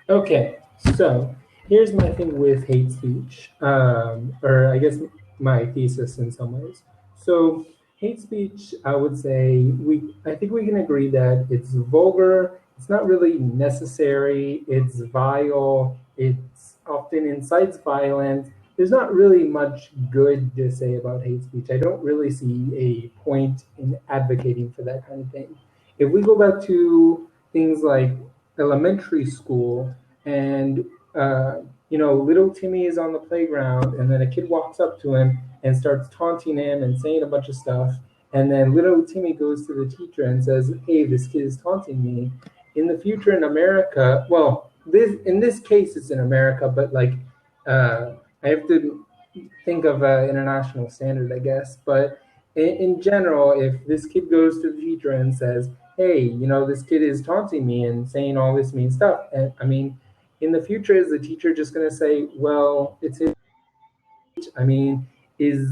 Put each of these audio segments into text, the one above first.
Okay, so here's my thing with hate speech, or I guess my thesis in some ways. So hate speech, I would say I think we can agree that it's vulgar. It's not really necessary. It's vile. It's often incites violence. There's not really much good to say about hate speech. I don't really see a point in advocating for that kind of thing. If we go back to things like elementary school and uh, little Timmy is on the playground and then a kid walks up to him and starts taunting him and saying a bunch of stuff, and then little Timmy goes to the teacher and says, hey, this kid is taunting me. In the future in America, well, this in this case it's in America, but like I have to think of an international standard, I guess. But in general, if this kid goes to the teacher and says, "Hey, this kid is taunting me and saying all this mean stuff," and I mean, in the future, is the teacher just going to say, "Well, it's his"? I mean, is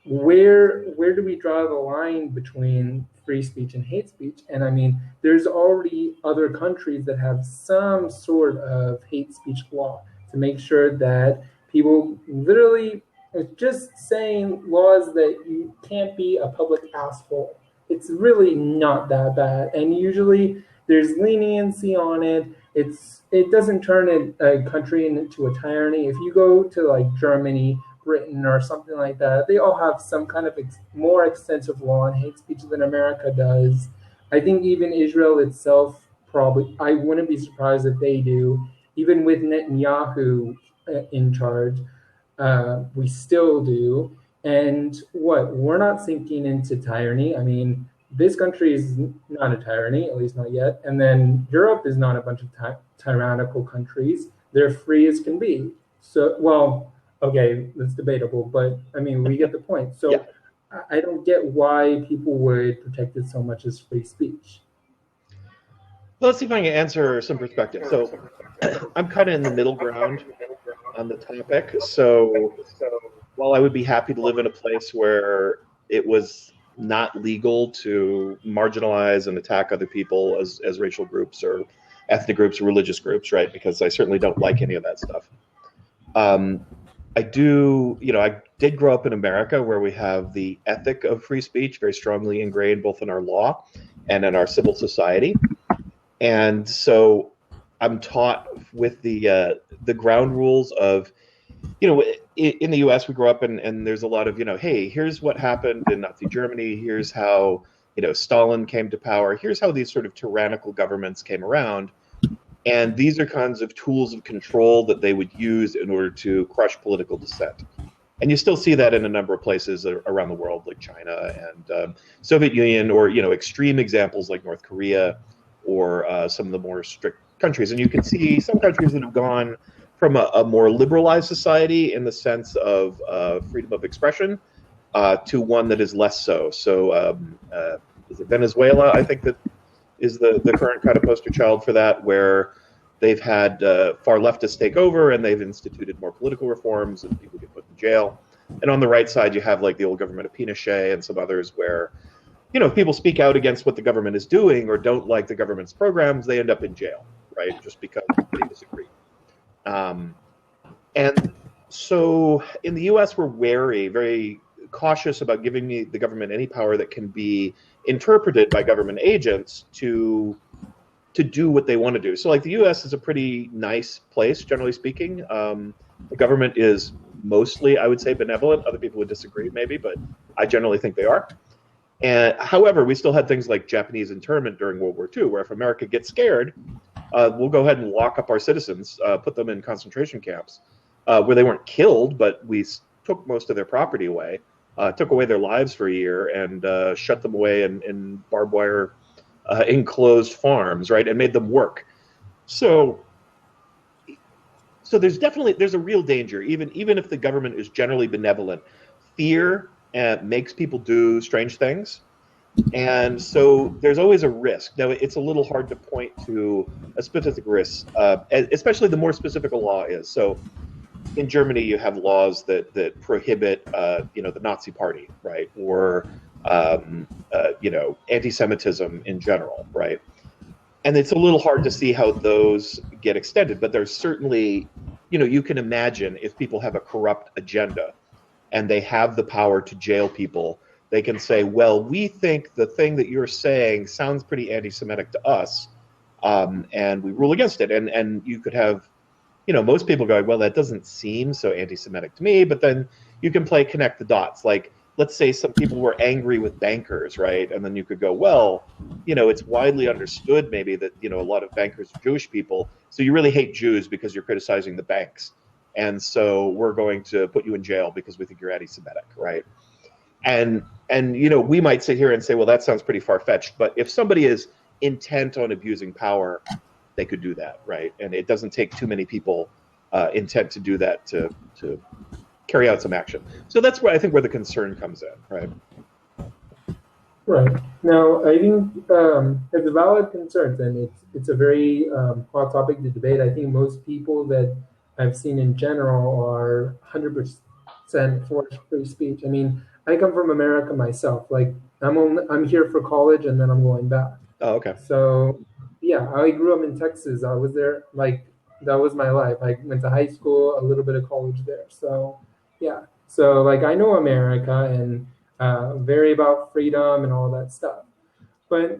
where do we draw the line between free speech and hate speech? And I mean, there's already other countries that have some sort of hate speech law to make sure that people literally, it's just saying laws that you can't be a public asshole. It's really not that bad, and usually there's leniency on it. It doesn't turn a country into a tyranny. If you go to like Germany, Britain, or something like that, they all have some kind of more extensive law on hate speech than America does. I think even Israel itself probably, I wouldn't be surprised if they do. Even with Netanyahu in charge, we still do. And what? We're not sinking into tyranny. I mean, this country is not a tyranny, at least not yet. And then Europe is not a bunch of tyrannical countries. They're free as can be. So, well, okay, that's debatable, but I mean, we get the point. Yeah. So I don't get why people would protect it so much as free speech. Let's see if I can answer some perspective. So I'm kind of in the middle ground on the topic. So while I would be happy to live in a place where it was not legal to marginalize and attack other people as racial groups or ethnic groups or religious groups, right? Because I certainly don't like any of that stuff. Um, I did grow up in America where we have the ethic of free speech very strongly ingrained both in our law and in our civil society. And so I'm taught with the ground rules of, in the U.S. we grow up and there's a lot of, hey, here's what happened in Nazi Germany. Here's how, Stalin came to power. Here's how these sort of tyrannical governments came around. And these are kinds of tools of control that they would use in order to crush political dissent. And you still see that in a number of places around the world, like China and Soviet Union, or extreme examples like North Korea, or some of the more strict countries. And you can see some countries that have gone from a more liberalized society in the sense of freedom of expression to one that is less so. So is it Venezuela, I think, that is the current kind of poster child for that, where they've had far leftists take over and they've instituted more political reforms and people get put in jail. And on the right side, you have like the old government of Pinochet and some others where, if people speak out against what the government is doing or don't like the government's programs, they end up in jail, right? Just because they disagree. And so in the US, we're very cautious about giving the government any power that can be interpreted by government agents to do what they want to do. So like the US is a pretty nice place, generally speaking. The government is mostly, I would say, benevolent. Other people would disagree maybe, but I generally think they are. And however, we still had things like Japanese internment during World War II, where if America gets scared, we'll go ahead and lock up our citizens, put them in concentration camps, where they weren't killed, but we took most of their property away, took away their lives for a year, and shut them away in barbed wire enclosed farms, right, and made them work. So there's a real danger, even if the government is generally benevolent. Fear makes people do strange things. And so there's always a risk. Now, it's a little hard to point to a specific risk, especially the more specific a law is. So in Germany, you have laws that prohibit, the Nazi Party, right, or anti-Semitism in general, right. and it's a little hard to see how those get extended. But there's certainly, you can imagine if people have a corrupt agenda and they have the power to jail people, they can say, well, we think the thing that you're saying sounds pretty anti-Semitic to us, and we rule against it. And you could have, most people going, well, that doesn't seem so anti-Semitic to me, but then you can connect the dots. Like, let's say some people were angry with bankers, right? And then you could go, well, it's widely understood maybe that, a lot of bankers are Jewish people. So you really hate Jews because you're criticizing the banks. And so we're going to put you in jail because we think you're anti-Semitic, right? And we might sit here and say, well, that sounds pretty far-fetched. But if somebody is intent on abusing power, they could do that, right? And it doesn't take too many people intent to do that to carry out some action. So that's where I think where the concern comes in, right? Right. Now, I think it's a valid concern, and it's a very hot topic to debate. I think most people that I've seen in general are 100% for free speech. I mean, I come from America myself. Like, I'm here for college, and then I'm going back. Oh, okay. So, yeah, I grew up in Texas. I was there, like, that was my life. I went to high school, a little bit of college there. So, yeah. So, like, I know America and very about freedom and all that stuff. But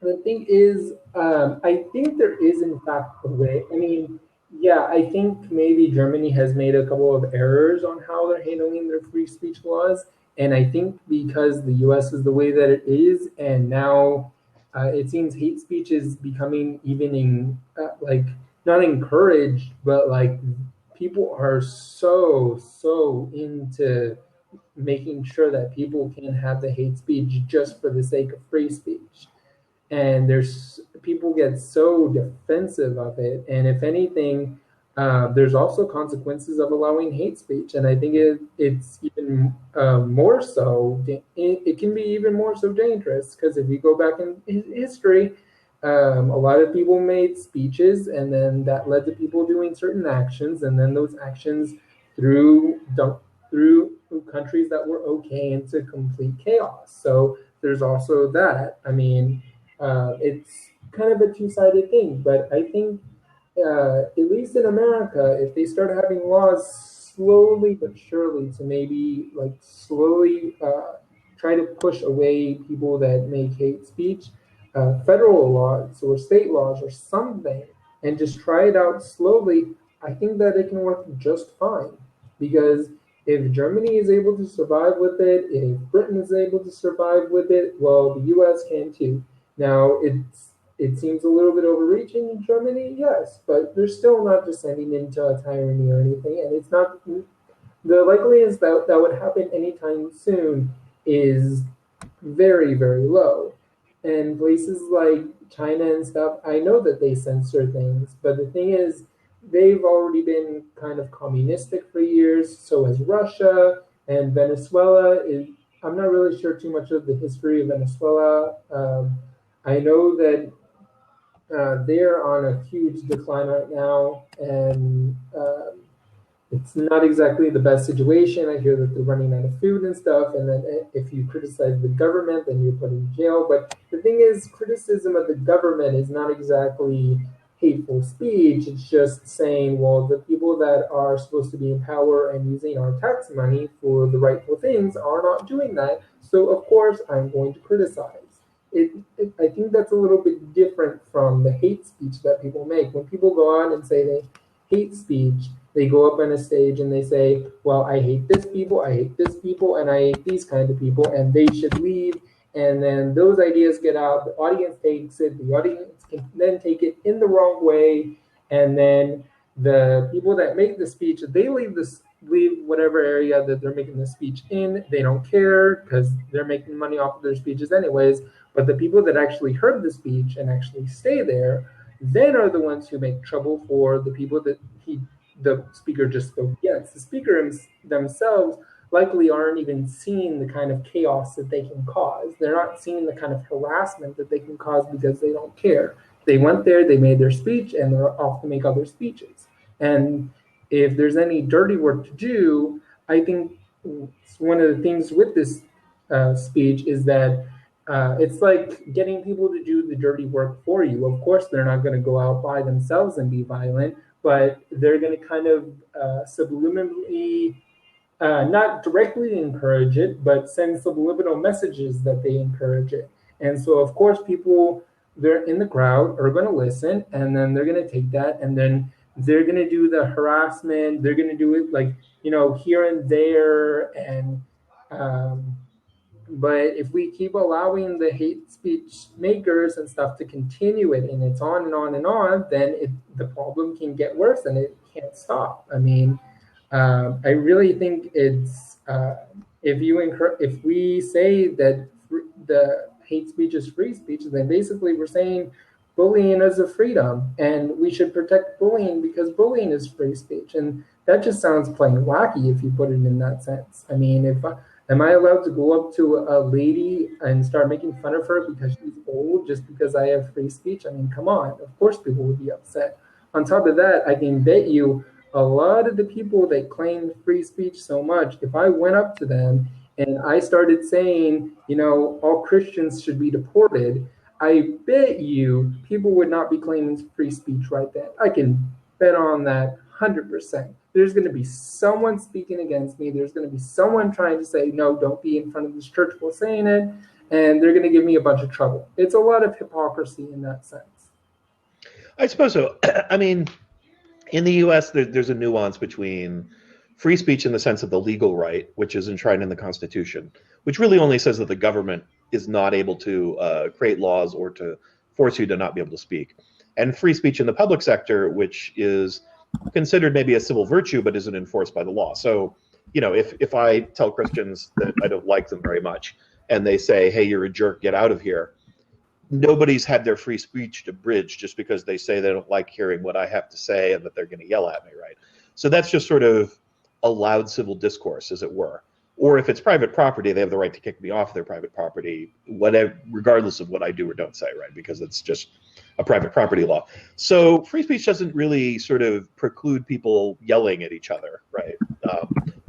the thing is, I think there is, in fact, a way. I mean, yeah, I think maybe Germany has made a couple of errors on how they're handling their free speech laws. And I think because the US is the way that it is, and now it seems hate speech is becoming even like, not encouraged, but like people are so into making sure that people can have the hate speech just for the sake of free speech. And there's people get so defensive of it, and if anything, there's also consequences of allowing hate speech, and I think it's even more so. It can be even more so dangerous because if you go back in history, a lot of people made speeches, and then that led to people doing certain actions, and then those actions through countries that were okay into complete chaos. So there's also that. I mean, it's kind of a two-sided thing, but I think at least in America, if they start having laws slowly but surely to maybe like slowly try to push away people that make hate speech, federal laws or state laws or something, and just try it out slowly, I think that it can work just fine. Because if Germany is able to survive with it, if Britain is able to survive with it, well, the US can too. Now, it seems a little bit overreaching in Germany, yes, but they're still not descending into a tyranny or anything, and it's not the likelihood that that would happen anytime soon is very, very low. And places like China and stuff, I know that they censor things, but the thing is, they've already been kind of communistic for years. So has Russia and Venezuela. I'm not really sure too much of the history of Venezuela. I know that they're on a huge decline right now, and it's not exactly the best situation. I hear that they're running out of food and stuff, and then if you criticize the government, then you're put in jail. But the thing is, criticism of the government is not exactly hateful speech. It's just saying, well, the people that are supposed to be in power and using our tax money for the rightful things are not doing that. So, of course, I'm going to criticize. I think that's a little bit different from the hate speech that people make. When people go on and say they hate speech, they go up on a stage and they say, well, I hate this people, I hate this people, and I hate these kind of people, and they should leave. And then those ideas get out, the audience takes it, the audience can then take it in the wrong way, and then the people that make the speech, they leave whatever area that they're making the speech in. They don't care because they're making money off of their speeches anyways. But the people that actually heard the speech and actually stay there, then are the ones who make trouble for the people that the speaker just spoke against. The speaker themselves likely aren't even seeing the kind of chaos that they can cause. They're not seeing the kind of harassment that they can cause because they don't care. They went there, they made their speech, and they're off to make other speeches. And if there's any dirty work to do, I think one of the things with this speech is that it's like getting people to do the dirty work for you. Of course, they're not going to go out by themselves and be violent, but they're going to kind of subliminally, not directly encourage it, but send subliminal messages that they encourage it. And so, of course, people they're in the crowd are going to listen, and then they're going to take that, and then they're going to do the harassment. They're going to do it like here and there, and um, but if we keep allowing the hate speech makers and stuff to continue it, and it's on and on and on, then the problem can get worse and it can't stop. I mean, I really think it's if we say that the hate speech is free speech, then basically we're saying bullying is a freedom, and we should protect bullying because bullying is free speech, and that just sounds plain wacky if you put it in that sense. I mean, if am I allowed to go up to a lady and start making fun of her because she's old just because I have free speech? I mean, come on. Of course, people would be upset. On top of that, I can bet you a lot of the people that claim free speech so much, if I went up to them and I started saying, all Christians should be deported, I bet you people would not be claiming free speech right then. I can bet on that 100%. There's going to be someone speaking against me. There's going to be someone trying to say, no, don't be in front of this church while saying it. And they're going to give me a bunch of trouble. It's a lot of hypocrisy in that sense. I suppose so. I mean, in the U.S., there's a nuance between free speech in the sense of the legal right, which is enshrined in the Constitution, which really only says that the government is not able to create laws or to force you to not be able to speak, and free speech in the public sector, which is considered maybe a civil virtue but isn't enforced by the law. So, if I tell Christians that I don't like them very much and they say, hey, you're a jerk, get out of here, nobody's had their free speech abridged just because they say they don't like hearing what I have to say and that they're going to yell at me, right? So that's just sort of allowed civil discourse, as it were. Or if it's private property, they have the right to kick me off their private property, whatever, regardless of what I do or don't say, right? Because it's just a private property law. So free speech doesn't really sort of preclude people yelling at each other, right?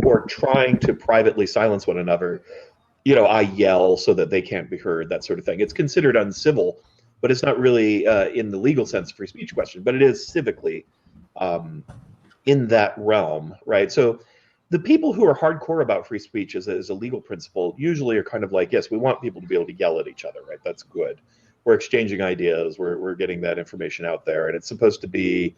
Or trying to privately silence one another. I yell so that they can't be heard, that sort of thing. It's considered uncivil, but it's not really in the legal sense free speech question, but it is civically in that realm, right? So the people who are hardcore about free speech as a legal principle usually are kind of like, yes, we want people to be able to yell at each other, right? That's good. We're exchanging ideas, we're getting that information out there, and it's supposed to be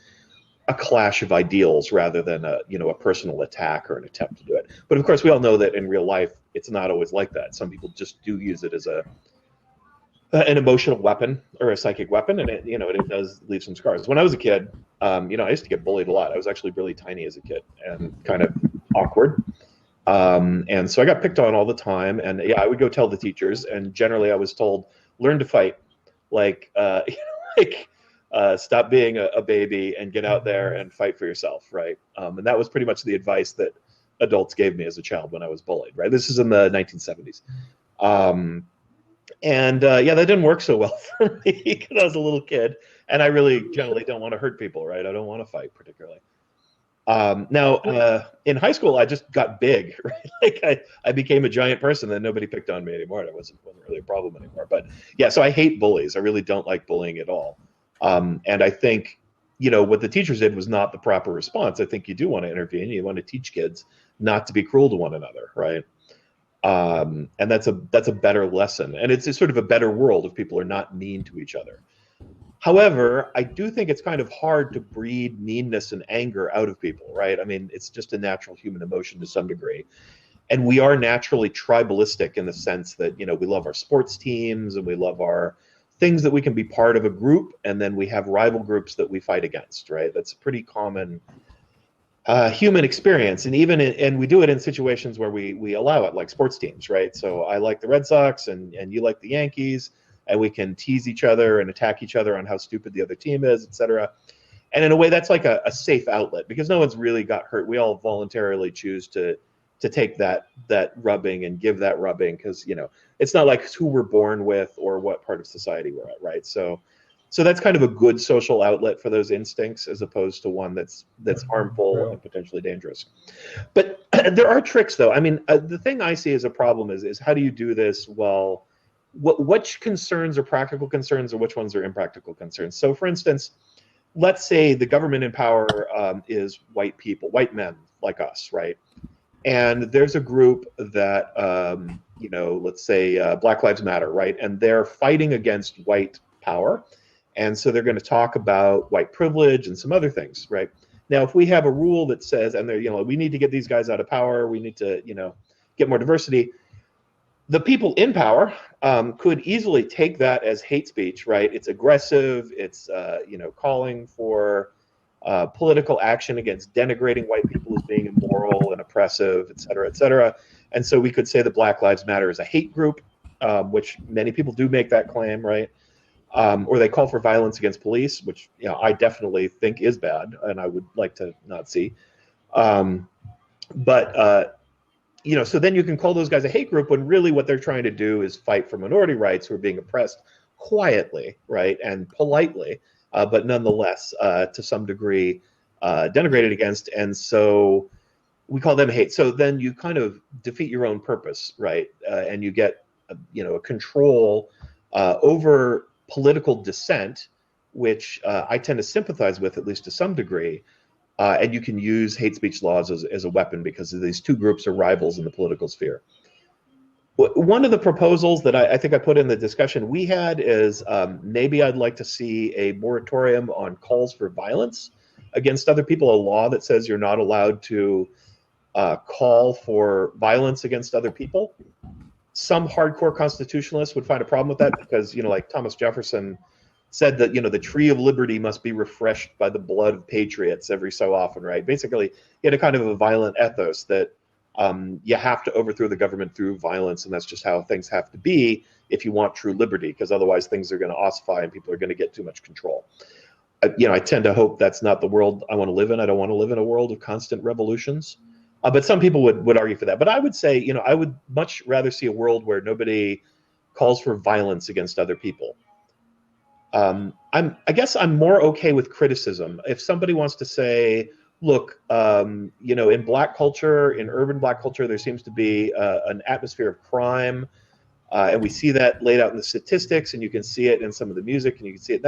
a clash of ideals rather than a personal attack or an attempt to do it. But of course, we all know that in real life, it's not always like that. Some people just do use it as an emotional weapon or a psychic weapon, and it does leave some scars. When I was a kid, I used to get bullied a lot. I was actually really tiny as a kid and kind of awkward. And so I got picked on all the time, and yeah, I would go tell the teachers, and generally I was told, learn to fight, like, stop being a baby and get out there and fight for yourself, right? And that was pretty much the advice that adults gave me as a child when I was bullied, right? This is in the 1970s. Yeah, that didn't work so well for me because I was a little kid, and I really generally don't want to hurt people, right? I don't want to fight particularly. In high school, I just got big, right? Like I became a giant person, and nobody picked on me anymore. It wasn't really a problem anymore. But yeah, so I hate bullies. I really don't like bullying at all. And I think, what the teachers did was not the proper response. I think you do want to intervene. You want to teach kids not to be cruel to one another, right? And that's a better lesson. And it's sort of a better world if people are not mean to each other. However, I do think it's kind of hard to breed meanness and anger out of people, right? I mean, it's just a natural human emotion to some degree. And we are naturally tribalistic in the sense that, we love our sports teams and we love our things that we can be part of a group, and then we have rival groups that we fight against, right? That's a pretty common human experience. And we do it in situations where we allow it, like sports teams, right? So I like the Red Sox and you like the Yankees, and we can tease each other and attack each other on how stupid the other team is, etc. And in a way, that's like a safe outlet because no one's really got hurt. We all voluntarily choose to take that rubbing and give that rubbing because it's not like who we're born with or what part of society we're at, right? So that's kind of a good social outlet for those instincts as opposed to one that's harmful and potentially dangerous. But there are tricks, though. I mean, the thing I see as a problem is how do you do this while which concerns are practical concerns and which ones are impractical concerns. So, for instance, let's say the government in power is white people, white men like us, right? And there's a group that, let's say Black Lives Matter, right? And they're fighting against white power. And so they're going to talk about white privilege and some other things, right? Now, if we have a rule that says, and they're, we need to get these guys out of power, we need to, get more diversity, the people in power could easily take that as hate speech, right? It's aggressive. It's calling for political action against denigrating white people as being immoral and oppressive, et cetera, et cetera. And so we could say that Black Lives Matter is a hate group, which many people do make that claim, right? Or they call for violence against police, which I definitely think is bad, and I would like to not see. But so then you can call those guys a hate group when really what they're trying to do is fight for minority rights who are being oppressed quietly, right, and politely, but nonetheless, to some degree, denigrated against. And so we call them hate. So then you kind of defeat your own purpose, right, and you get, a control over political dissent, which I tend to sympathize with, at least to some degree. And you can use hate speech laws as a weapon because these two groups are rivals in the political sphere. One of the proposals that I think I put in the discussion we had is maybe I'd like to see a moratorium on calls for violence against other people, a law that says you're not allowed to call for violence against other people. Some hardcore constitutionalists would find a problem with that because, like Thomas Jefferson said that, the tree of liberty must be refreshed by the blood of patriots every so often, right? Basically, he had a kind of a violent ethos that you have to overthrow the government through violence, and that's just how things have to be if you want true liberty, because otherwise things are going to ossify and people are going to get too much control. I tend to hope that's not the world I want to live in. I don't want to live in a world of constant revolutions. But some people would argue for that. But I would say, I would much rather see a world where nobody calls for violence against other people. I guess I'm more okay with criticism. If somebody wants to say, look, in Black culture, in urban Black culture, there seems to be an atmosphere of crime, and we see that laid out in the statistics, and you can see it in some of the music, and you can see it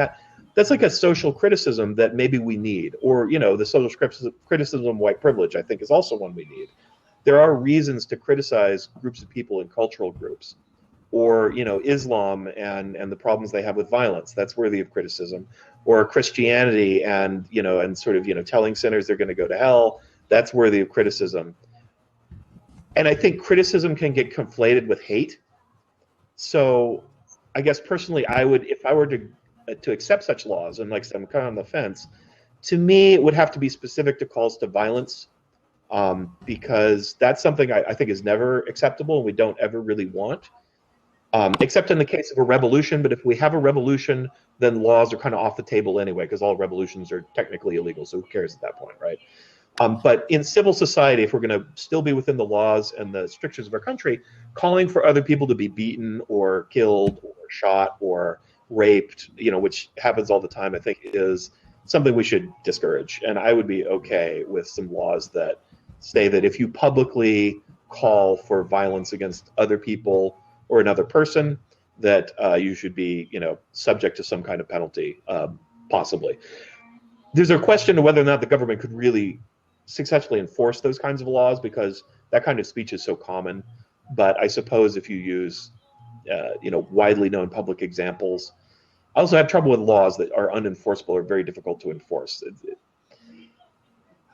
that's like a social criticism that maybe we need. Or, the social criticism of white privilege, I think, is also one we need. There are reasons to criticize groups of people in cultural groups. Or, Islam and the problems they have with violence, that's worthy of criticism. Or Christianity and, and sort of, telling sinners they're going to go to hell, that's worthy of criticism. And I think criticism can get conflated with hate. So I guess personally, I would, if I were to accept such laws, and like I said, I'm kind of on the fence, to me, it would have to be specific to calls to violence, because that's something I think is never acceptable and we don't ever really want. Except in the case of a revolution. But if we have a revolution, then laws are kind of off the table anyway, because all revolutions are technically illegal. So who cares at that point, right? But in civil society, if we're going to still be within the laws and the strictures of our country, calling for other people to be beaten or killed or shot or raped, which happens all the time, I think is something we should discourage. And I would be okay with some laws that say that if you publicly call for violence against other people or another person, that you should be, subject to some kind of penalty, possibly. There's a question of whether or not the government could really successfully enforce those kinds of laws, because that kind of speech is so common. But I suppose if you use, widely known public examples. I also have trouble with laws that are unenforceable or very difficult to enforce.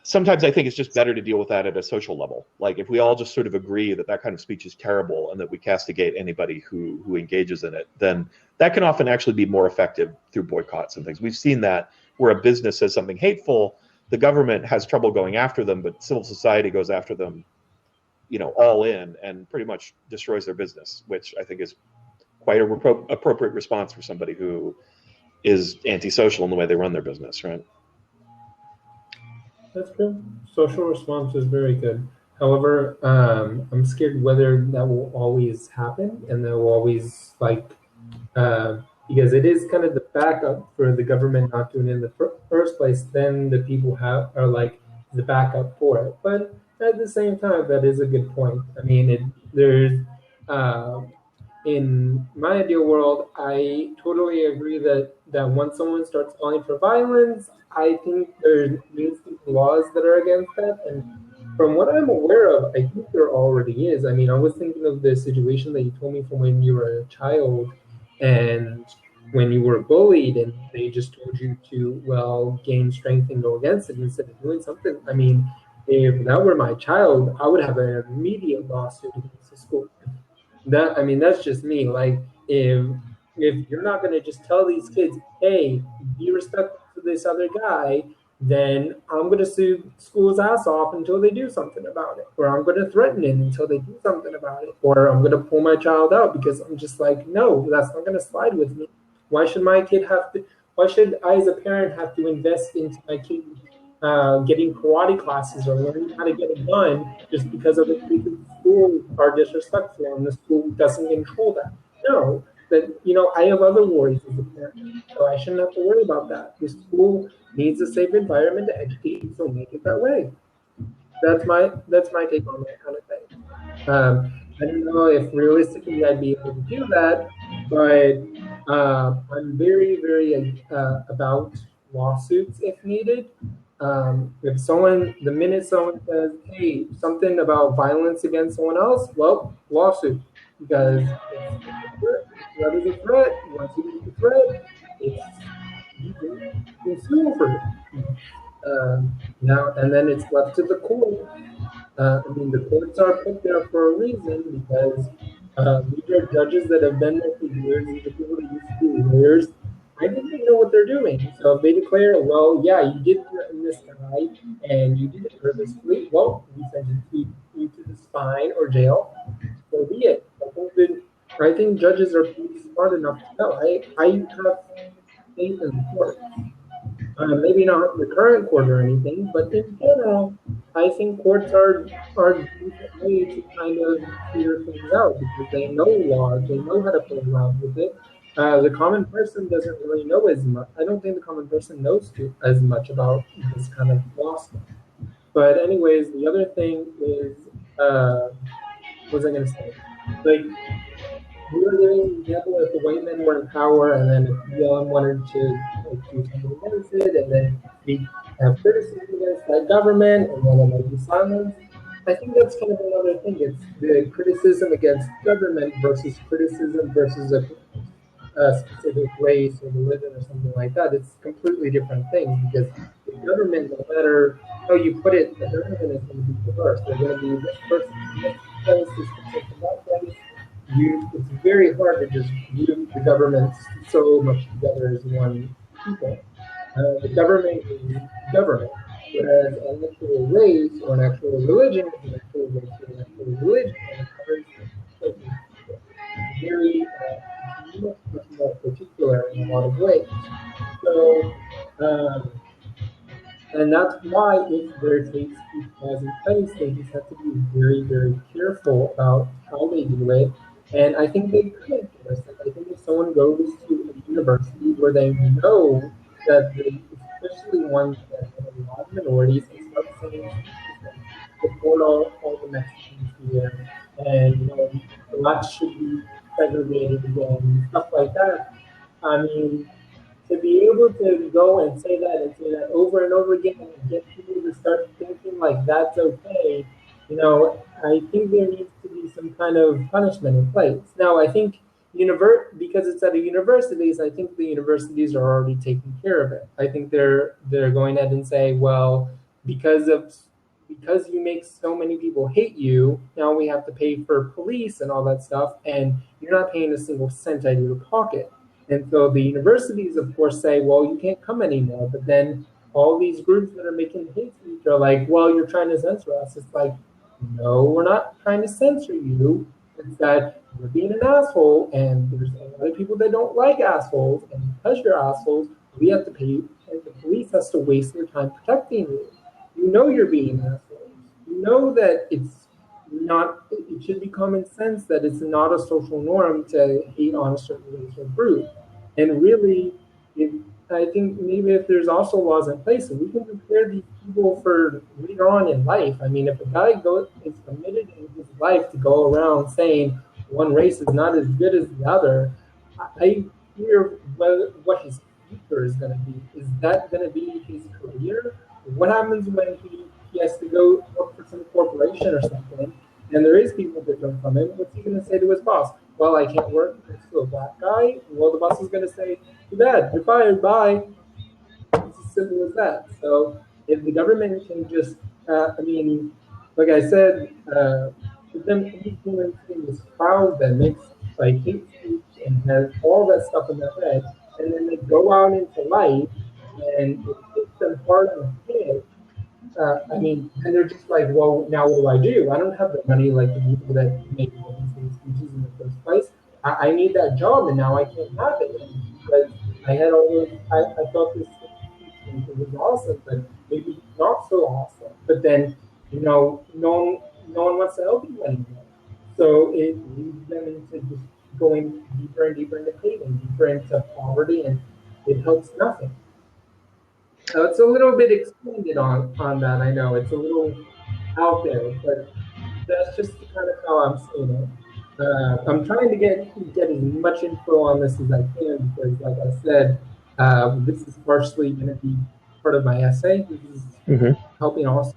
Sometimes I think it's just better to deal with that at a social level. Like if we all just sort of agree that that kind of speech is terrible and that we castigate anybody who engages in it, then that can often actually be more effective through boycotts and things. We've seen that where a business says something hateful, the government has trouble going after them, but civil society goes after them, all in and pretty much destroys their business, which I think is quite a appropriate response for somebody who is antisocial in the way they run their business, right? That's good. Social response is very good. However, I'm scared whether that will always happen and that will always because it is kind of the backup for the government not doing it in the first place. Then the people are like the backup for it. But at the same time, that is a good point. I mean, there's in my ideal world, I totally agree that once someone starts calling for violence, I think there needs to be laws that are against that. And from what I'm aware of, I think there already is. I mean, I was thinking of the situation that you told me from when you were a child and when you were bullied, and they just told you to, well, gain strength and go against it instead of doing something. I mean, if that were my child, I would have an immediate lawsuit against the school. That, I mean, that's just me. Like, if you're not gonna just tell these kids, hey, be respectful to this other guy, then I'm gonna sue school's ass off until they do something about it, or I'm gonna threaten it until they do something about it, or I'm gonna pull my child out because I'm just like, no, that's not gonna slide with me. Why should my kid have to? Why should I, as a parent, have to invest into my kid getting karate classes or learning how to get a gun just because of the people in school are disrespectful and the school doesn't control that? No, that I have other worries as a parent, so I shouldn't have to worry about that. The school needs a safe environment to educate, so make it that way. That's my take on that kind of thing. I don't know if realistically I'd be able to do that, but I'm very, very about lawsuits if needed. If the minute someone says, hey, something about violence against someone else, well, lawsuit. Because it's a threat. A threat is a threat. Once you make the threat, it's you can sue for it. Now, and then it's left to the court. I mean, the courts are put there for a reason because these are judges that have been there for years. These are people that used to be lawyers. I think they know what they're doing. So if they declare, well, yeah, you did threaten this guy and you did it purposefully, well, we sentence you to the spine or jail. So be it. I think judges are pretty smart enough to know. I have faith in the court. Maybe not the current court or anything, but in general, I think courts are a decent way to kind of figure things out because they know laws, they know how to play around with it. The common person doesn't really know as much. I don't think the common person knows as much about this kind of law stuff. But anyways, the other thing is, what was I going to say? Like, we were giving an example if the white men were in power and then if BLM wanted to like, do something against it and then we have criticism against that government and then it might be silence. I think that's kind of another thing. It's the criticism against government versus criticism versus a specific race or religion or something like that. It's completely different things because the government, no matter how you put it, the government is going to be diverse. They're going to be this person from this place, this person from that place. It's very hard to just group the governments so much together as one people. The government is government, whereas an actual race or an actual religion is an actual race or an actual religion, and it covers certain people. It's very much more particular in a lot of ways. So, and that's why if there's hate speech laws in place, they just have to be very, very careful about how they do it. And I think they could enforce it. I think if someone goes to a university where they know that especially ones that have a lot of minorities, and start saying things like support all the Mexicans here, and blacks should be segregated again, stuff like that. I mean, to be able to go and say that over and over again and get people to start thinking like that's okay, I think there needs to be some kind of punishment in place. Now, I think because it's at a universities, I think the universities are already taking care of it. I think they're going ahead and say, well, because of because you make so many people hate you, now we have to pay for police and all that stuff, and you're not paying a single cent out of your pocket. And so the universities, of course, say, well, you can't come anymore. But then all these groups that are making hate speech are like, well, you're trying to censor us. It's like, no, we're not trying to censor you. It's that you're being an asshole, and there's a lot of people that don't like assholes. And because you're assholes, we have to pay you, and the police has to waste their time protecting you. You know you're being assholes. You know that it should be common sense that it's not a social norm to hate on a certain race or group. And really, if, I think maybe if there's also laws in place, and we can prepare these people for later on in life. I mean, if a guy is committed in his life to go around saying, one race is not as good as the other, I fear what his future is going to be. Is that going to be his career? What happens when he has to go work for some corporation or something, and there is people different from him? What's he going to say to his boss? Well, I can't work next to a black guy. Well, the boss is going to say, too bad, you're fired, bye. It's as simple as that. So if the government can just, I mean, like I said, with them influencing this crowd that makes like hate speech and has all that stuff in their head, and then they go out into life and it hits them hard on the head. I mean, and they're just like, well, now what do? I don't have the money like the people that made all these speeches in the first place. I need that job, and now I can't have it because I had all those. I thought this speech was awesome, but maybe not so awesome. But then, no one wants to help you anymore. So it leads them into just going deeper and deeper into pain and deeper into poverty, and it helps nothing. It's a little bit expanded on that. I know it's a little out there, but that's just kind of how I'm seeing it. I'm trying to get as much info on this as I can because, like I said, this is partially going to be part of my essay. This is Hmm. helping also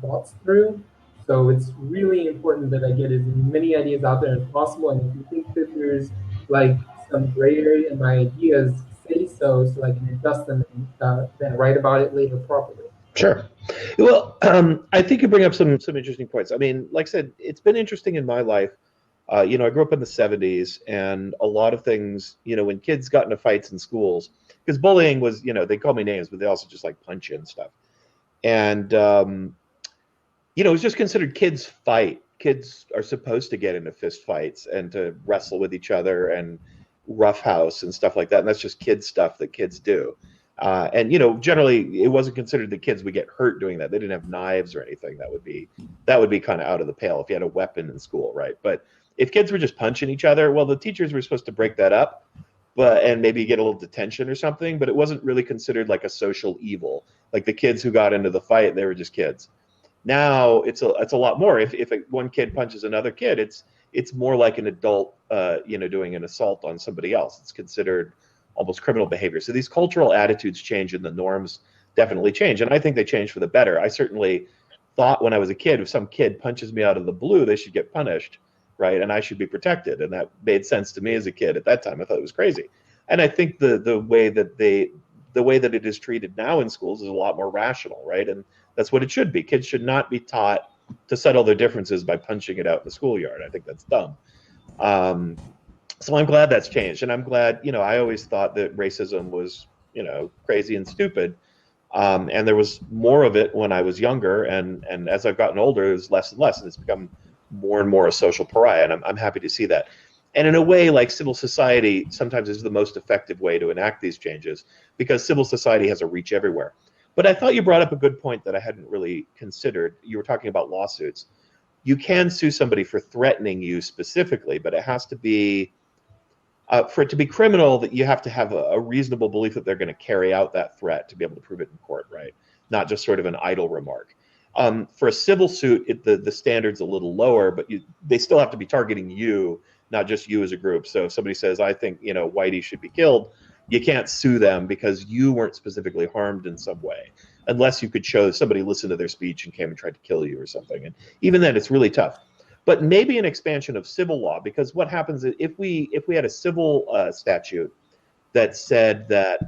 thoughts through. So it's really important that I get as many ideas out there as possible. And if you think that there's like some gray area in my ideas, say so I can adjust them and then write about it later properly. Sure. Well, I think you bring up some interesting points. I mean, like I said, it's been interesting in my life. I grew up in the '70s, and a lot of things, when kids got into fights in schools, because bullying was, they call me names, but they also just like punch you and stuff. And it was just considered kids fight. Kids are supposed to get into fist fights and to wrestle with each other and roughhouse and stuff like that. And that's just kid stuff that kids do. And generally, it wasn't considered that kids would get hurt doing that. They didn't have knives or anything. That would be kind of out of the pale if you had a weapon in school, right? But if kids were just punching each other, well, the teachers were supposed to break that up, and maybe get a little detention or something. But it wasn't really considered like a social evil. Like the kids who got into the fight, they were just kids. Now it's a lot more. If one kid punches another kid, it's more like an adult, doing an assault on somebody else. It's considered almost criminal behavior. So these cultural attitudes change, and the norms definitely change. And I think they change for the better. I certainly thought when I was a kid, if some kid punches me out of the blue, they should get punished, right? And I should be protected. And that made sense to me as a kid at that time. I thought it was crazy. And I think the way that it is treated now in schools is a lot more rational, right? And that's what it should be. Kids should not be taught to settle their differences by punching it out in the schoolyard. I think that's dumb. Um, so I'm glad that's changed, and I'm glad. I always thought that racism was, crazy and stupid, and there was more of it when I was younger, and as I've gotten older, there's less and less, and it's become more and more a social pariah, and I'm happy to see that. And in a way, like civil society, sometimes is the most effective way to enact these changes because civil society has a reach everywhere. But I thought you brought up a good point that I hadn't really considered. You were talking about lawsuits. You can sue somebody for threatening you specifically, but it has to be for it to be criminal, that you have to have a reasonable belief that they're going to carry out that threat to be able to prove it in court, right? Not just sort of an idle remark. For a civil suit, the standard's a little lower, but they still have to be targeting you, not just you as a group. So if somebody says, I think, Whitey should be killed, you can't sue them because you weren't specifically harmed in some way, unless you could show somebody listened to their speech and came and tried to kill you or something. And even then, it's really tough. But maybe an expansion of civil law, because what happens if we had a civil statute that said that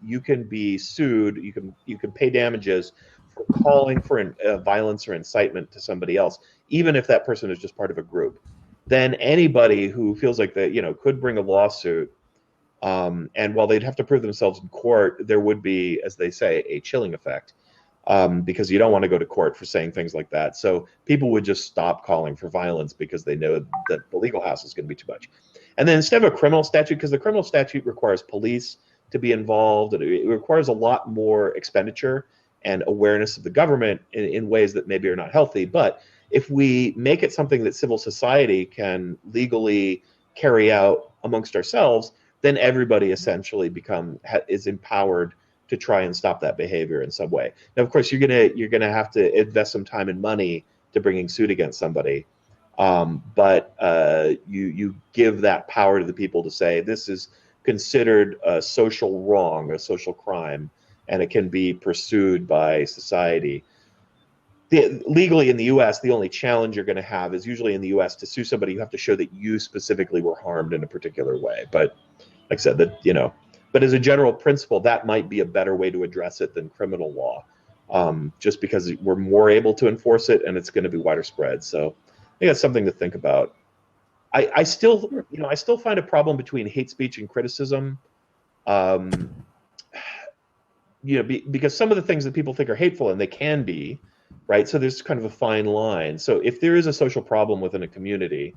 you can be sued, you can pay damages for calling for violence or incitement to somebody else, even if that person is just part of a group. Then anybody who feels like they could bring a lawsuit, and while they'd have to prove themselves in court, there would be, as they say, a chilling effect, because you don't want to go to court for saying things like that. So people would just stop calling for violence because they know that the legal hassle is going to be too much. And then instead of a criminal statute, because the criminal statute requires police to be involved, and it requires a lot more expenditure and awareness of the government in ways that maybe are not healthy. But if we make it something that civil society can legally carry out amongst ourselves, then everybody essentially is empowered to try and stop that behavior in some way. Now, of course, you're gonna have to invest some time and money to bringing suit against somebody, But you give that power to the people to say this is considered a social wrong, a social crime, and it can be pursued by society. Legally in the U.S., the only challenge you're going to have is usually in the U.S. to sue somebody, you have to show that you specifically were harmed in a particular way. But like I said, but as a general principle, that might be a better way to address it than criminal law, just because we're more able to enforce it and it's going to be wider spread. So I think that's something to think about. I still, I still find a problem between hate speech and criticism. Um, because some of the things that people think are hateful, and they can be, right? So there's kind of a fine line. So if there is a social problem within a community,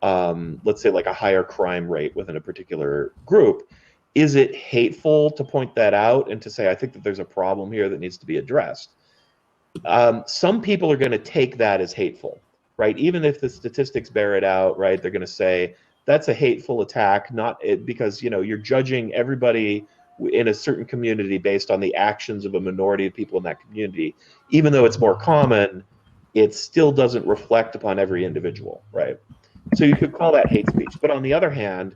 let's say like a higher crime rate within a particular group, is it hateful to point that out and to say, I think that there's a problem here that needs to be addressed? Some people are going to take that as hateful, right? Even if the statistics bear it out, right? They're going to say that's a hateful attack, not because you're judging everybody in a certain community based on the actions of a minority of people in that community. Even though it's more common, it still doesn't reflect upon every individual, right? So you could call that hate speech. But on the other hand,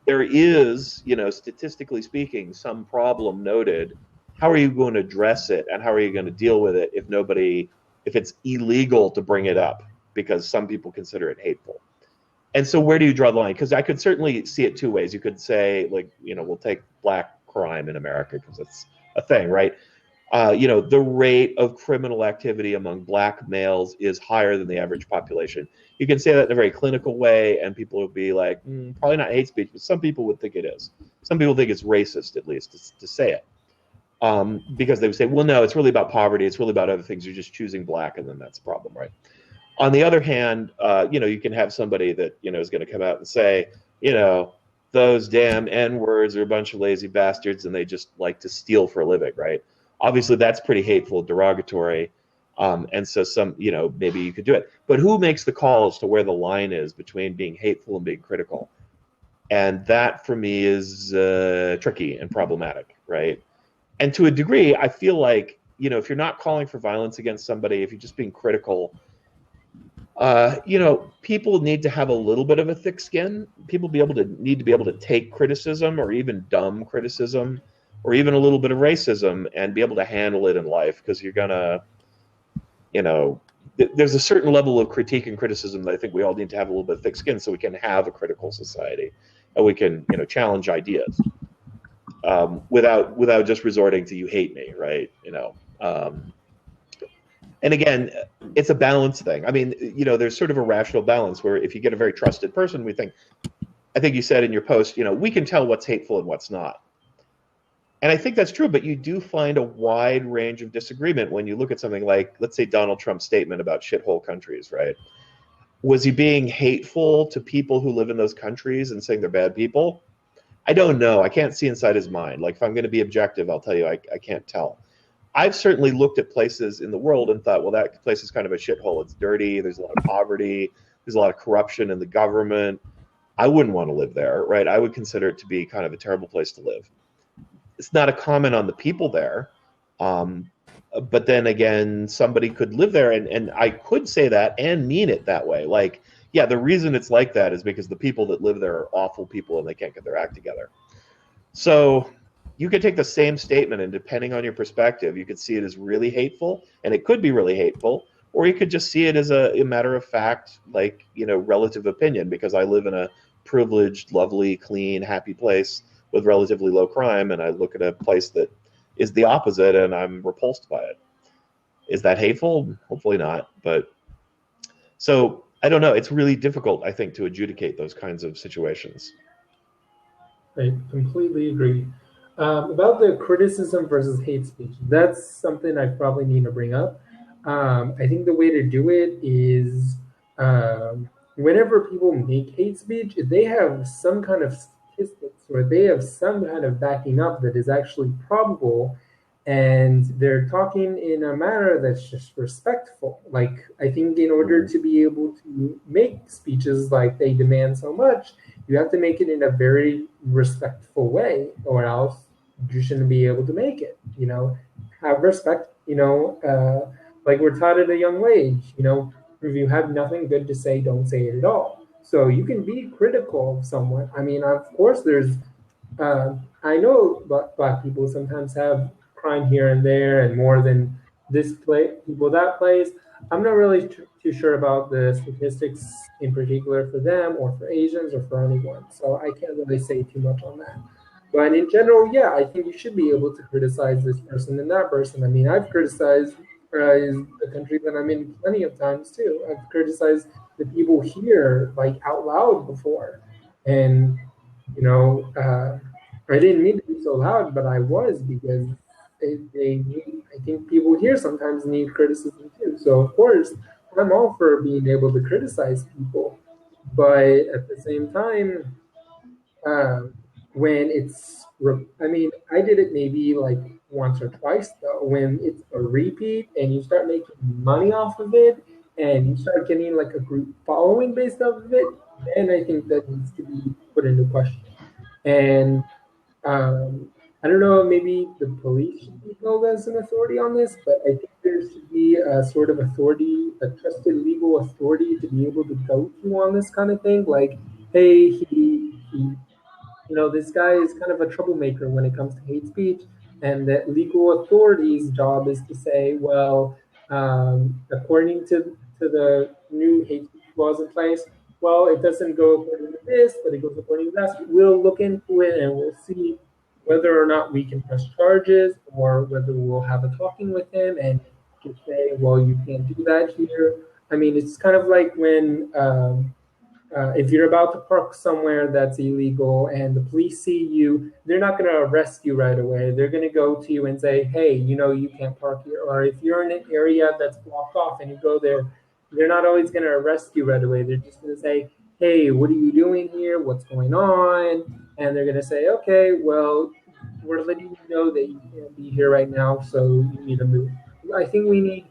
there is, statistically speaking, some problem noted. How are you going to address it, and how are you going to deal with it if it's illegal to bring it up because some people consider it hateful? And so where do you draw the line? Because I could certainly see it two ways. You could say, like, we'll take black crime in America because it's a thing, right? The rate of criminal activity among black males is higher than the average population. You can say that in a very clinical way, and people would be like, probably not hate speech, but some people would think it is. Some people think it's racist, at least, to say it. Because they would say, well, no, it's really about poverty. It's really about other things. You're just choosing black, and then that's a problem, right? On the other hand, you can have somebody that, is going to come out and say, those damn N-words are a bunch of lazy bastards, and they just like to steal for a living, right? Obviously, that's pretty hateful, derogatory. And so maybe you could do it. But who makes the call as to where the line is between being hateful and being critical? And that, for me, is tricky and problematic, right? And to a degree, I feel like, if you're not calling for violence against somebody, if you're just being critical, people need to have a little bit of a thick skin. People need to be able to take criticism, or even dumb criticism, or even a little bit of racism, and be able to handle it in life, because you're gonna, there's a certain level of critique and criticism that I think we all need to have a little bit of thick skin, so we can have a critical society, and we can, challenge ideas, without just resorting to "you hate me," right? And again, it's a balance thing. I mean, there's sort of a rational balance where if you get a very trusted person, I think you said in your post, we can tell what's hateful and what's not. And I think that's true, but you do find a wide range of disagreement when you look at something like, let's say, Donald Trump's statement about shithole countries, right? Was he being hateful to people who live in those countries and saying they're bad people? I don't know. I can't see inside his mind. Like, if I'm going to be objective, I'll tell you I can't tell. I've certainly looked at places in the world and thought, well, that place is kind of a shithole. It's dirty. There's a lot of poverty. There's a lot of corruption in the government. I wouldn't want to live there, right? I would consider it to be kind of a terrible place to live. It's not a comment on the people there. But then again, somebody could live there, and I could say that and mean it that way. Like, yeah, the reason it's like that is because the people that live there are awful people and they can't get their act together. So you could take the same statement, and depending on your perspective, you could see it as really hateful, and it could be really hateful, or you could just see it as a matter of fact, like, relative opinion, because I live in a privileged, lovely, clean, happy place with relatively low crime, and I look at a place that is the opposite, and I'm repulsed by it. Is that hateful? Hopefully not. But so I don't know. It's really difficult, I think, to adjudicate those kinds of situations. I completely agree. About the criticism versus hate speech, that's something I probably need to bring up. I think the way to do it is, whenever people make hate speech, they have some kind of statistics, or they have some kind of backing up that is actually probable, and they're talking in a manner that's just respectful. Like, I think in order to be able to make speeches like they demand so much, you have to make it in a very respectful way, or else you shouldn't be able to make it. Have respect. Like we're taught at a young age. If you have nothing good to say, don't say it at all. So you can be critical of someone. I mean, of course, I know black people sometimes have crime here and there, and more than this people that place. I'm not really too sure about the statistics in particular for them or for Asians or for anyone. So I can't really say too much on that. But in general, yeah, I think you should be able to criticize this person and that person. I mean, I've criticized the country that I'm in plenty of times too. I've criticized the people here like out loud before, and you know, I didn't mean to be so loud, but I was because they need. I think people here sometimes need criticism too. So of course, I'm all for being able to criticize people, but at the same time um, when I mean, I did it maybe like once or twice though. When it's a repeat and you start making money off of it and you start getting like a group following based off of it, then I think that needs to be put into question. And um, I don't know, maybe the police should be held as an authority on this, but I think there should be a sort of authority, a trusted legal authority to be able to go to on this kind of thing. Like, hey, he this guy is kind of a troublemaker when it comes to hate speech, and that legal authorities' job is to say, well, according to the new hate speech laws in place, well, it doesn't go according to this, but it goes according to that. We'll look into it and we'll see whether or not we can press charges or whether we'll have a talking with him and just say, well, you can't do that here. I mean, it's kind of like when if you're about to park somewhere that's illegal and the police see you, they're not going to arrest you right away. They're going to go to you and say, hey, you can't park here. Or if you're in an area that's blocked off and you go there, they're not always going to arrest you right away. They're just going to say, hey, what are you doing here? What's going on? And they're going to say, okay, well, we're letting you know that you can't be here right now, so you need to move. I think we need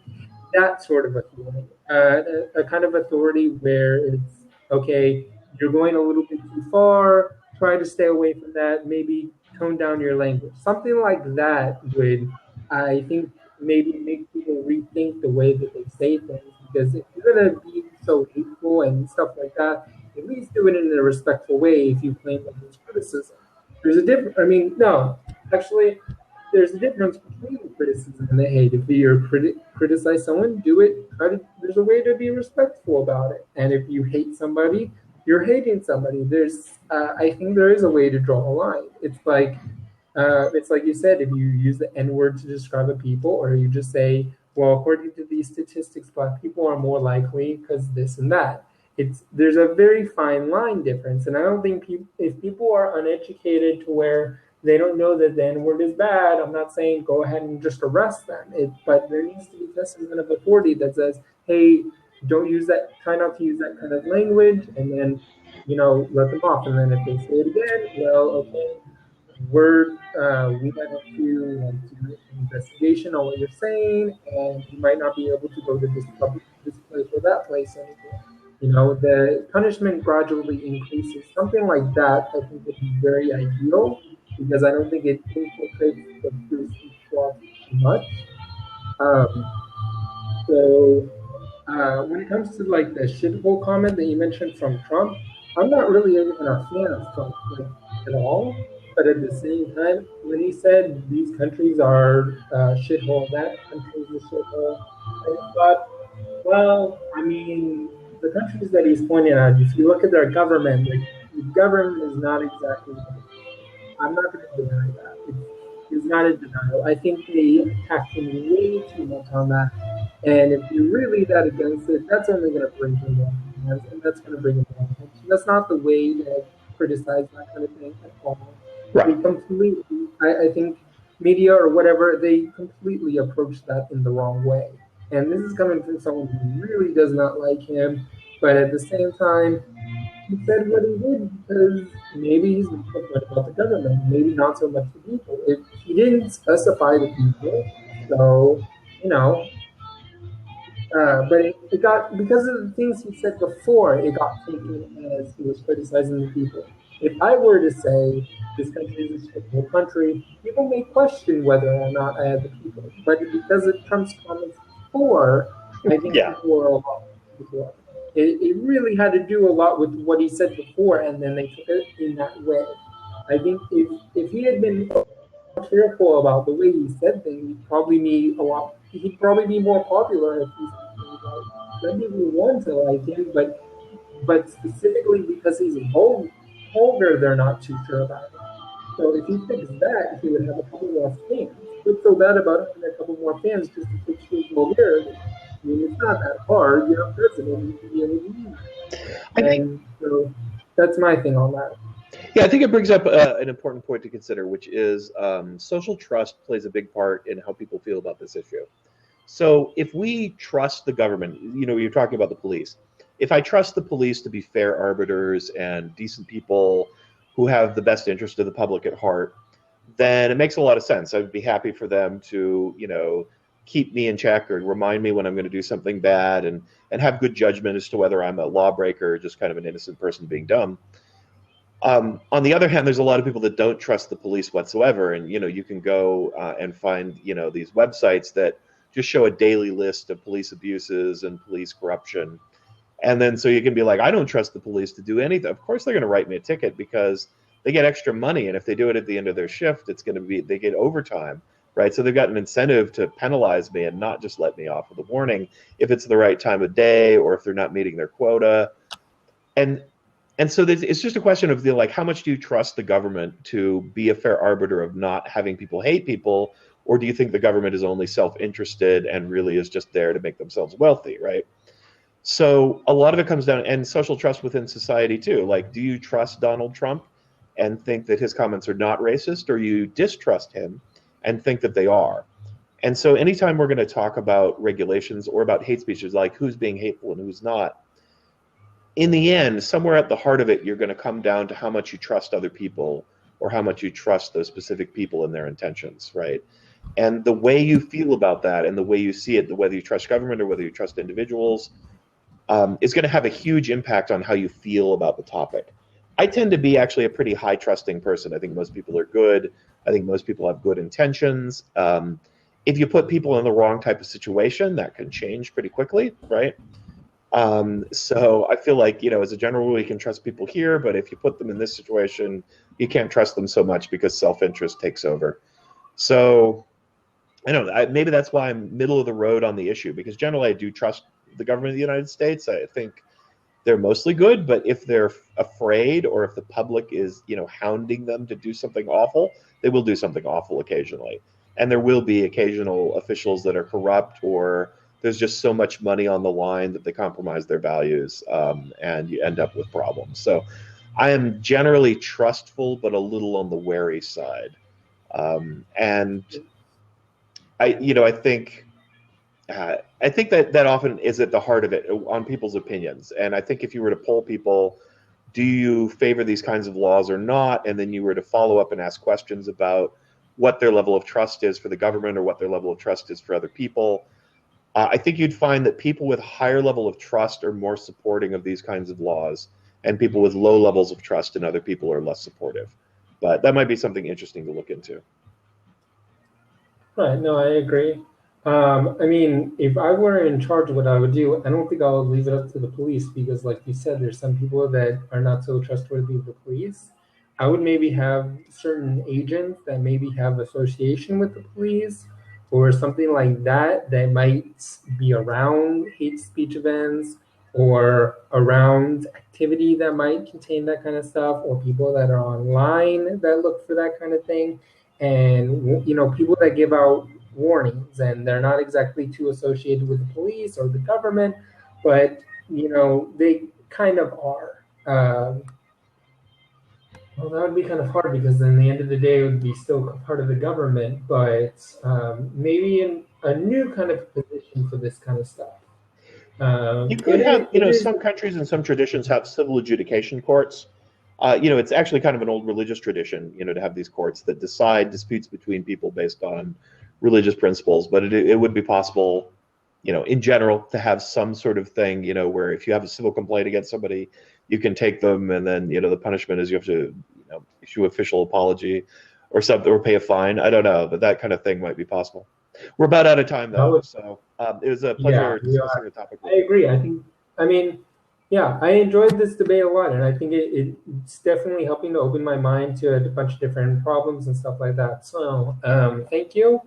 that sort of authority, a kind of authority where it's okay, you're going a little bit too far, try to stay away from that, maybe tone down your language. Something like that would, I think, maybe make people rethink the way that they say things. Because if you're going to be so hateful and stuff like that, at least do it in a respectful way if you claim that it's criticism. There's a difference. I mean, no, actually, there's a difference between the criticism and the hate. If you're criticize someone, do it. There's a way to be respectful about it. And if you hate somebody, you're hating somebody. I think there is a way to draw a line. It's like you said, if you use the N word to describe a people, or you just say, well, according to these statistics, black people are more likely because this and that. There's a very fine line difference, and I don't think if people are uneducated to where they don't know that the N word is bad, I'm not saying go ahead and just arrest them. But there needs to be some kind of authority that says, hey, don't use that, try not to use that kind of language, and then, let them off. And then if they say it again, well, okay, we might have to do an investigation on what you're saying, and you might not be able to go to this place or that place anymore. The punishment gradually increases. Something like that, I think, would be very ideal because I don't think it infiltrates the free speech law too much. Um, so when it comes to like the shithole comment that you mentioned from Trump, I'm not really even a fan of Trump like, at all. But at the same time, when he said these countries are shithole, that country is a shithole, I thought, well, I mean, the countries that he's pointing out, if you look at their government, like, the government is not exactly. I'm not going to deny that. It's not a denial. I think they attacked him way too much on that. And if you're really that against it, that's only going to bring him more fans, and that's going to bring him more attention. That's not the way to criticize that kind of thing at all. Right. They completely, I think, media or whatever, they completely approach that in the wrong way. And this is coming from someone who really does not like him, but at the same time, he said what he did because maybe he's not upset about the government, maybe not so much the people. He didn't specify the people, so you know. But it got because of the things he said before, it got taken as he was criticizing the people. If I were to say this country is a shithole country, people may question whether or not I have the people. But because of Trump's comments before, I think Yeah. people are a lot. before. It really had to do a lot with what he said before, and then they took it in that way. I think if he had been careful about the way he said things, he'd probably be a lot. He'd probably be more popular if he said things like, "Some people want to like him, but specifically because he's vulgar, they're not too sure about him." So if he fixed that, he would have a couple more fans. What's so bad about having a couple more fans just to fix his vulgarity? I mean, it's not that hard. You're a president. You should be able to do I that. think, And so that's my thing on that. yeah, I think it brings up an important point to consider, which is social trust plays a big part in how people feel about this issue. So if we trust the government, you're talking about the police. If I trust the police to be fair arbiters and decent people who have the best interest of the public at heart, then it makes a lot of sense. I'd be happy for them to, keep me in check or remind me when I'm going to do something bad and have good judgment as to whether I'm a lawbreaker or just kind of an innocent person being dumb. On the other hand, there's a lot of people that don't trust the police whatsoever, and you can go and find these websites that just show a daily list of police abuses and police corruption, and then so you can be like, I don't trust the police to do anything. Of course, they're going to write me a ticket because they get extra money, and if they do it at the end of their shift, it's going to be they get overtime, right? So they've got an incentive to penalize me and not just let me off with a warning if it's the right time of day or if they're not meeting their quota, and so it's just a question of like how much do you trust the government to be a fair arbiter of not having people hate people, or do you think the government is only self-interested and really is just there to make themselves wealthy, right? So a lot of it comes down and social trust within society too. Like, do you trust Donald Trump and think that his comments are not racist, or you distrust him and think that they are? And so anytime we're going to talk about regulations or about hate speeches, like who's being hateful and who's not, in the end, somewhere at the heart of it, you're going to come down to how much you trust other people or how much you trust those specific people and their intentions, right? And the way you feel about that and the way you see it, whether you trust government or whether you trust individuals, is going to have a huge impact on how you feel about the topic. I tend to be actually a pretty high trusting person. I think most people are good. I think most people have good intentions. If you put people in the wrong type of situation, that can change pretty quickly, right? So I feel like, as a general rule, you can trust people here, but if you put them in this situation, you can't trust them so much because self-interest takes over. So I don't know, maybe that's why I'm middle of the road on the issue, because generally I do trust the government of the United States. I think they're mostly good, but if they're afraid or if the public is, hounding them to do something awful, they will do something awful occasionally. And there will be occasional officials that are corrupt, or there's just so much money on the line that they compromise their values, and you end up with problems. So I am generally trustful, but a little on the wary side. And I think that often is at the heart of it on people's opinions. And I think if you were to poll people, do you favor these kinds of laws or not? And then you were to follow up and ask questions about what their level of trust is for the government or what their level of trust is for other people. I think you'd find that people with higher level of trust are more supporting of these kinds of laws, and people with low levels of trust in other people are less supportive. But that might be something interesting to look into. Right. No, I agree. I mean, if I were in charge of what I would do, I don't think I would leave it up to the police because, like you said, there's some people that are not so trustworthy of the police. I would maybe have certain agents that maybe have association with the police or something like that that might be around hate speech events or around activity that might contain that kind of stuff or people that are online that look for that kind of thing and people that give out warnings and they're not exactly too associated with the police or the government, but they kind of are. Well, that would be kind of hard because in the end of the day, it would be still part of the government, but maybe in a new kind of position for this kind of stuff. You could It is. have, It is. some countries and some traditions have civil adjudication courts. It's actually kind of an old religious tradition, to have these courts that decide disputes between people based on religious principles. But it would be possible, in general, to have some sort of thing, where if you have a civil complaint against somebody, you can take them, and then the punishment is you have to, issue official apology or something, or pay a fine. I don't know, but that kind of thing might be possible. We're about out of time That though, would, so it was a yeah, pleasure we discussing are. the topic I with you. agree. I mean, yeah, I enjoyed this debate a lot, and I think it's definitely helping to open my mind to a bunch of different problems and stuff like that. So, thank you.